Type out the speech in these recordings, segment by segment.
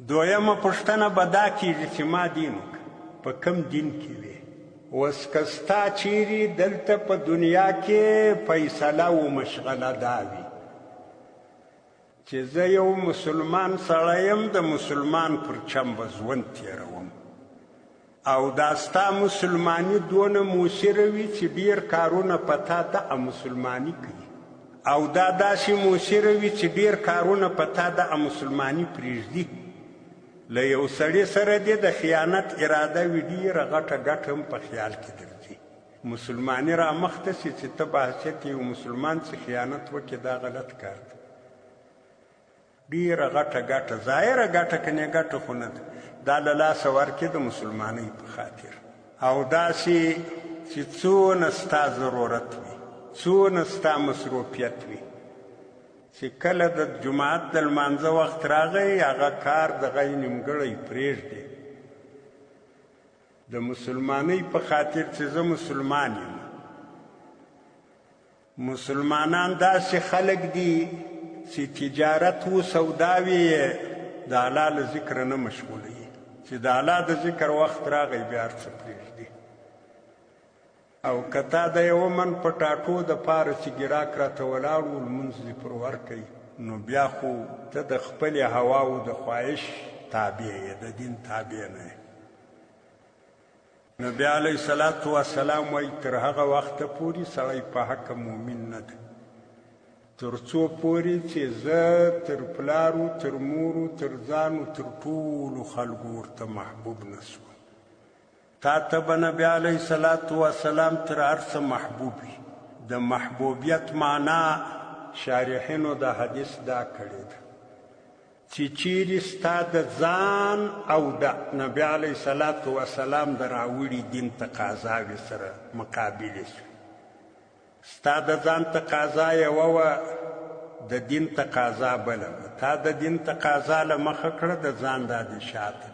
دویمه پوښتنه به دا کېږي چې ما دین وکړه، په کوم دین کې وې؟ اوس که ستا چیرې دلته په دنیا کې فیصله و مشغله دا وي چې زه یو مسلمان سړی یم، د مسلمان پر چم به ژوند تېروم، او دا ستا مسلماني دونه موثره وي چې ډېر کارونه په تا دغه مسلماني کوي، او دا داسې موثره وي چې ډېر کارونه په تا دغه مسلماني پرېږدي. له یو سړي سره دې د خیانت اراده وي، ډېره غټه ګټه هم په خیال کې درځي. مسلماني را مخته شي چې ته په حیثیت یو مسلمان چې خیانت وکړي، دا غلط کار دی. ډېره غټه ګټه، ظاهره ګټه کنې ګټه خو نه ده، دا له لاسه ورکړې د مسلمانۍ په خاطر. او داسې چې څونه ستا ضرورت وي، څونه ستا مصروفیت وي، چې کله د جماعت د لمانځه وخت راغی هغه کار دغه نیمګړی پرېږدې د مسلمانۍ په خاطر چې زه مسلمان یم. مسلمانان داسې خلک دي چې تجارت و سودا وي د الله له ذکره نه مشغولوي، چې د الله د ذکر وخت راغی بیا هر څه پرېږدي. او که تا د یوه من په ټاټو دپاره چې ګراک راته ولاړ و لمونځ دې پر ورکوي، نو بیا خو ته د خپلې هواو د خواهش تابع یې، د دین تابع نه یې. نبي علیه الصلاة وسلام وایي تر هغه وخته پورې سړی په حقه مؤمن نه ده، تر څو پورې چې زه تر پلارو، تر مورو، تر ځانو، تر ټولو خلکو ورته محبوب نه سوم. تا ته به نبي علیه الصلاة وسلام تر هر څه محبوب وي. د محبوبیت معنا شارحینو د حدیث دا کړې ده چې چیرې ستا د ځان او د نبي علیه الصلاة وسلام د راوړي دین تقاضاوې سره مقابلې شوې. ستا د ځان تقاضا یوه وه، د دین تقاضا بله وه. تا د دین تقاضا له مخه کړه، د ځان دا دې شاته کړه.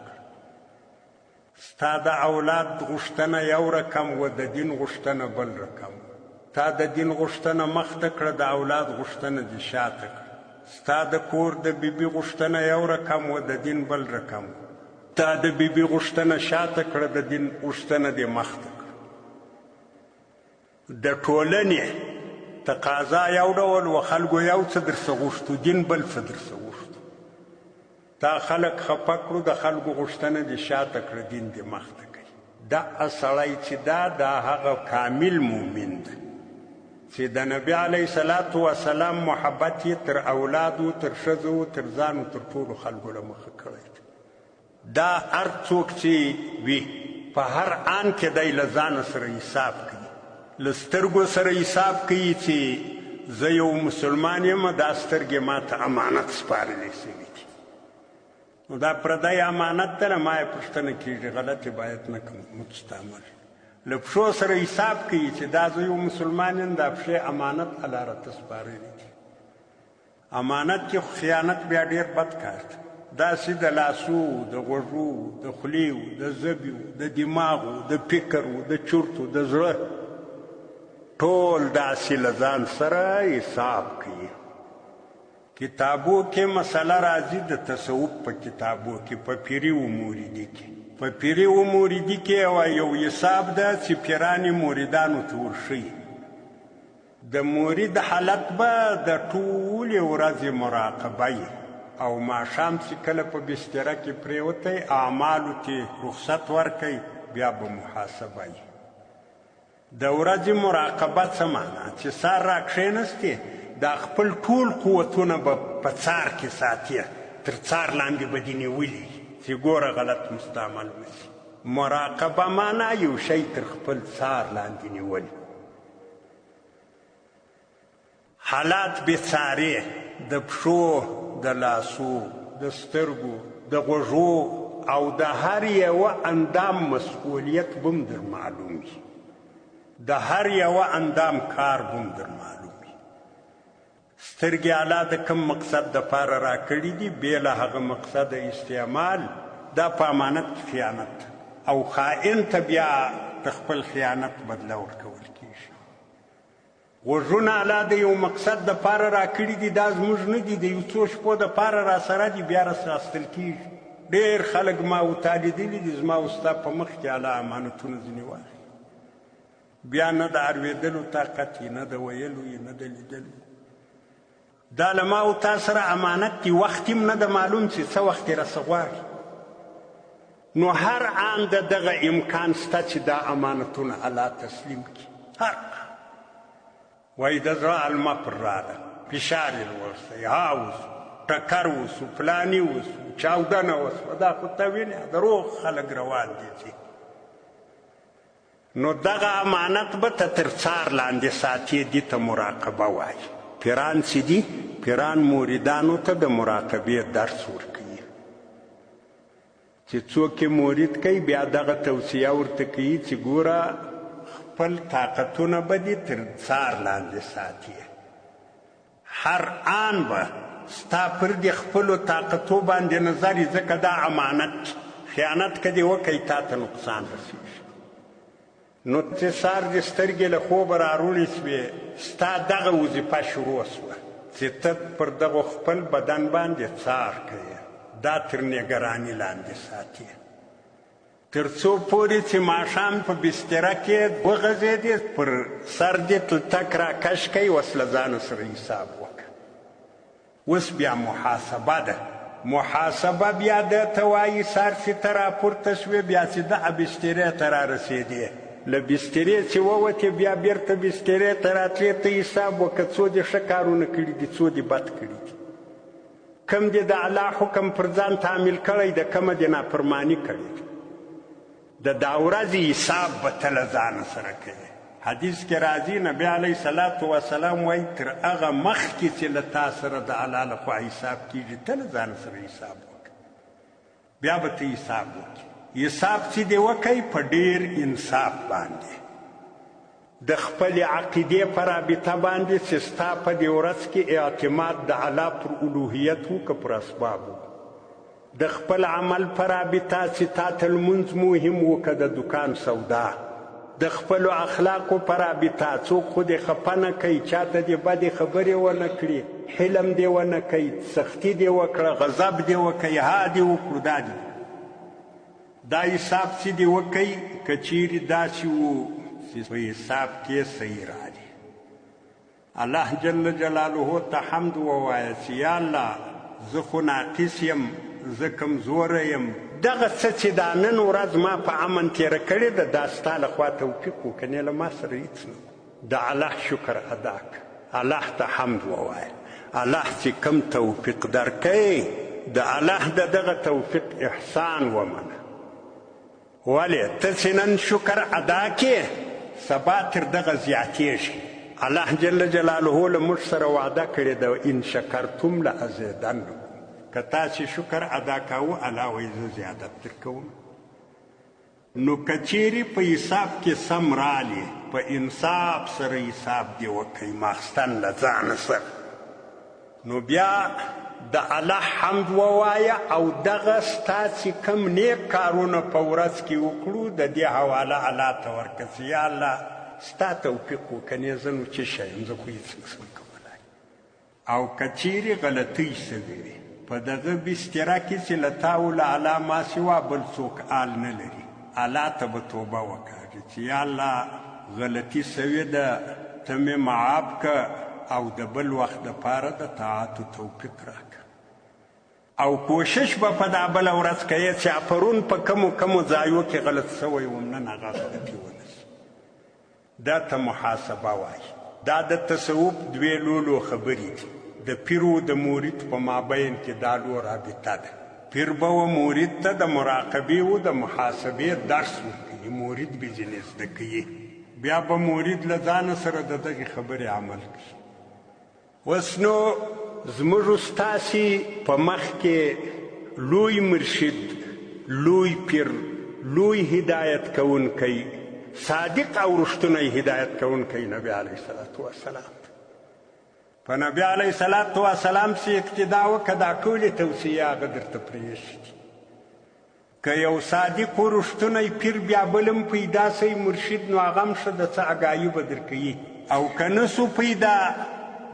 ستا د اولاد غوښتنه یو رقم وه، د دین غوښتنه بل رقم وه. تا د دین غوښتنه مخته کړه، د اولاد غوښتنه دې شاته کړه. ستا د کور د بیبي غوښتنه یو رقم وه، د دین بل رقم وه. تا د بیبي غوښتنه شاته کړه، د دین غوښتنه دې مخته کړه. د ټولنې تقاضا یو ډول و، خلکو یو څه درڅه غوښتو، دین بل څه درڅه غوښتو. تا خلک خفه کړو، د خلکو غوښتنه دې شاته کړه، دین دې مخته کوي. دغه سړی چې دا هغه کامل مؤمن ده چې د نبي علیه الصلاة وسلام محبت یې تر اولادو، تر ښځو، تر ځانو، تر ټولو خلکو له مخه کړی دی. دا هر څوک چې وي په هر آن کې دی له ځانه سره حساب کوي، له سترګو سره حساب کوي چې زه یو مسلمان یم، دا سترګې ما ته امانت سپارلې شوي دي. نو دا پردی امانت ده، ما یې پوښتنه کېږي غلطې باید نه کړم، مستعمل له پښو سره حساب کوي چې دا زه یو مسلمان یم، دا پښې امانت الله راته سپارلې دي. امانت کې خو خیانت بیا ډېر بد کار دی. داسې د لاسو، د غوږو، د خولې، د ژبې، د دماغو، د فکر، د چورتو، د زړه، ټول داسې له ځان سره حساب کوي. کتابو کې مسله راځي د تصوف په کتابو کې، په پیري و موریدي کې. په پیري و موریدي کې یو حساب ده چې پیرانې موریدانو ته ورښیي. د مورید حالت به د ټولې ورځې مراقبه او ماښام چې کله په بستره کې پرېوتی، اعمالو ته رخصت ورکوي، بیا به محاسبه وي. د ورځې مراقبه څه معنا؟ چې سار را کښېنستې، دا خپل ټول قوتونه به په څار کې ساتي، تر څار لاندې به دې نیولي چې ګوره غلط مستعمل نه شي. مراقبه معنا یو شی تر خپل څار لاندې نیول. حالات بې څارې، د پښو، د لاسو، د سترګو، د غوږو او د هر یوه اندام مسئولیت به هم در معلوم وي، د هر یوه اندام کار به هم در معلوم وي. سترګې الله د کوم مقصد دپاره راکړي دي، بې له هغه مقصد استعمال، دا په امانت کې خیانت، او خائن ته بیا د خپل خیانت بدله ورکول کېږي. غوږونه الله د یو مقصد دپاره راکړي دي، دا زموږ نه دي، د یو څو شپو دپاره راسره دي، بیا راستل کېږي. ډېر خلک ما ورته لیدلي دي زما او ستا په مخ کې الله امانتونه ځینې واخلي بیا نه د اورېدلو طاقت یې نه د ویلو یې نه د لیدلو دا له ما او تا سره امانت دي وخت هم نه د معلوم چې څه وخت یې راڅه غواړي نو هر آن د دغه امکان شته چې دا امانتونه الله تسلیم کړي هر وایي د زړه علمه پر راغله فشار یې ورسئ ها وسو ټکر وسو فلاني وسو چاودنه وسوه دا خو ته وینې د روغ خلک روان دي نو دغه امانت به ته تر څار لاندې ساتي دي ته مراقبه وایي پیران چې دي پیران موریدانو ته د مراقبې درس ورکوي چې څوک یې مورید کوي بیا دغه توصیه ورته کوي چې ګوره خپل طاقتونه به دې تر څار لاندې ساتي هر آن به ستا پر دې خپلو طاقتو باندې نظر یې ځکه دا امانت خیانت که دې وکوي تا ته نقصان رسېږي نو چې سار دې سترګې له خوبه راروڼې سوې ستا دغه وظیفه شروع سوه چې ته پر دغو خپل بدن باندې څار کوې دا تر نګراني لاندې ساتي تر څو پورې چې ماښام په بستره کې وغځېدې پر سر دې تلتک راکش کوي اوس له ځانه سره حساب وکړه اوس بیا محاسبه ده محاسبه بیا ده ته وایي سر چې ته راپورته شوې بیا چې دغه بسترې ته رارسېدې له بسترې چې ووتې بیا بیرته بسترې ته راتلې ته حساب وکړه څو دې ښه کارونه کړي دي څو دې بد کړي دي کم دې د الله حکم پر ځان تعمیل کړی ده کمه دې نافرماني کړې ده د دا ورځې حساب به ته له ځانه سره کوې حدیث کې راځي نبی علیه صلات وسلام وایي تر هغه مخکې چې له تا سره د الله لخوا حساب کېږي ته له ځانه سره حساب وکړه بیا به ته حساب وکړې حساب چې دې وکړئ په ډېر انصاف باندې د خپلې عقیدې په رابطه باندې چې ستا په دې ورځ کې اعتماد د الله پر الوهیت و که پر اسبابو د خپل عمل په رابطه چې تا ته لمونځ مهم و که د دکان سودا د خپلو اخلاقو په رابطه څوک خو دې خفه نه کوي چاته دې بدې خبرې ونه کړي حلم دې ونه کوي سختي دې وکړه غضب دې وکړي ها دې وکړو دا دې دا حساب چې دې وکړئ که چیرې داسې و چې په حساب کې صحیح راځي الله جل جلاله ته حمد ووایه چې یا الله زه خو ناقص یم زه کمزوری یم دغه څه چې دا نن ورځ ما په امن تېره کړې ده دا ستا لخوا توفیق و کنې له ما سره هېڅ نه د الله شکر ادا کړه الله ته حمد ووایه الله چې کم توفیق درکوي د الله د دغه توفیق احسان ومنه ولې ته چې نن شکر ادا کې سبا تر دغه زیاتېږي الله جل جلاله له موږ سره وعده کړې ده ان شکرتم لازیدنکم که تاسې شکر ادا کوو الله وایي زه زیادت درکوم نو که چیرې په حساب کې سم رالې په انصاف سره حساب دې وکړئ ماخستن له ځانه سره نو بیا د الله حمد ووایه او دغه ستا چې کم نیک کارونه په ورځ کې وکړو د دې حواله الله ته ورکړه چې یا الله ستا توفیق وکنې زه نو څه شی یم زه خو هېڅ نشم کولی او که چیرې غلطۍ سوې وي په دغه بستره کې چې له تا و له الله ما سوا بل څوک آل نه لري الله ته به توبه وکړي چې یا الله غلطي سوې ده ته مې معاف که او د بل وخت دپاره د طاعتو توفیق راکړه او کوشش به په دا بله ورځ کوې چې پرون په کمو ځایو کې غلط سوی وم نن هغه غلطي ونسي دا ته محاسبه وایي دا د تصوف دوې لولو خبرې دي د پیر و د مورید په مابین کې دا لو رابطه ده پیر به و مورید ته د مراقبې و د محاسبې درس ورکوي مورید به ځینې زده کوي بیا به مورید له ځانه سره د دغې خبرې عمل کوي اوس نو زموږ ستاسې په مخ کې لوی مرشد لوی پیر لوی هدایت کوونکی صادق او رښتونی هدایت کوونکی نبی علیه صلات وسلام په نبی علیه صلات وسلام چې اقتدا وکړه دا ټولې توصیې هغه درته پرېښي که یو صادق و رښتونی پیر بیا بل هم پیدا سوی مرشد نو هغه هم ښه د څه اګاهي به درکوي او که نه سو پیدا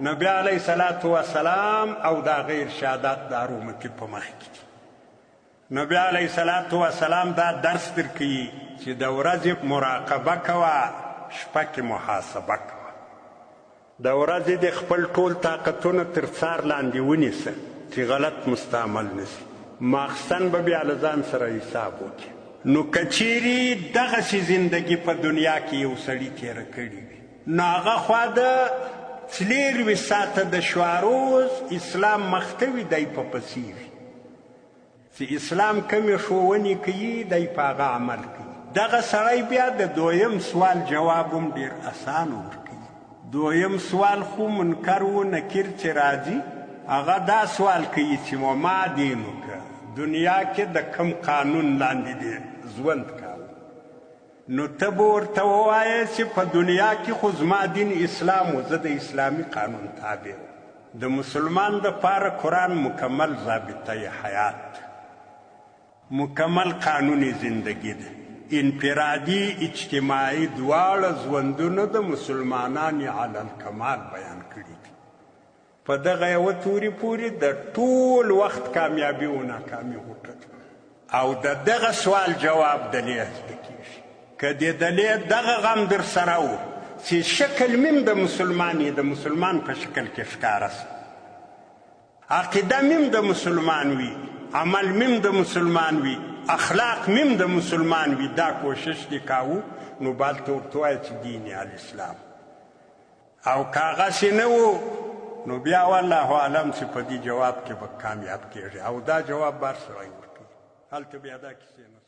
نبی علیه صلات وسلام او د هغه ارشادات د هر امتي په مخ کې دي نبی علیه الصلاة والسلام دا درس درکوي چې د ورځې مراقبه کوه، شپه کې محاسبه کوه. د ورځې د خپل ټول طاقتونه تر څار لاندې ونیسه چې غلط مستعمل نشي. ماخستن به بیا له ځان سره حساب وکړي. نو که چیرې دغسې زندګي په دنیا کې یو سړي تېره کړې وي، نو هغه خوا د 24 ساعته د شواروز اسلام مخته وي، دی په پسې وي چې اسلام کمې ښوونې کوي، دی په هغه عمل کوي. دغه سړی بیا د دویم سوال جواب هم ډېر اسان ورکوي. دویم سوال خو منکر و نکیر چې راځي، هغه دا سوال کوي چې وما دینک، دنیا کې د کم قانون لاندې دی ژوند کاوه. نو ته به ورته ووایې چې په دنیا کې خو زما دین اسلام و، زه د اسلامي قانون تابع وم. د مسلمان دپاره قرآن مکمل ضابطه حیات، مکمل قانون زندگی ده. انفرادي اجتماعي دواړه ژوندونه د مسلمانانو علی الکمال بیان کړي دي. په دغه یوه توري پورې د ټول وخت کامیابي و ناکامي غوټه او د دغه سوال جواب دلې زده کېږي. که د دلې دغه غم در سره و چې شکل میم د مسلمان یې د مسلمان په شکل کې ښکاره سي، عقیده میم د مسلمان وي، عمل میم د مسلمان وي، اخلاق میم د مسلمان وي، دا کوشش دې کاوه، نو بالته ورته وایه چې دین الاسلام. او که هغسې نه و نو بیا والله اعلم چې په دې جواب کې به کامیاب کېږي، او دا جواب بر سړی ورکوي. هلته بیا دا کیسې نه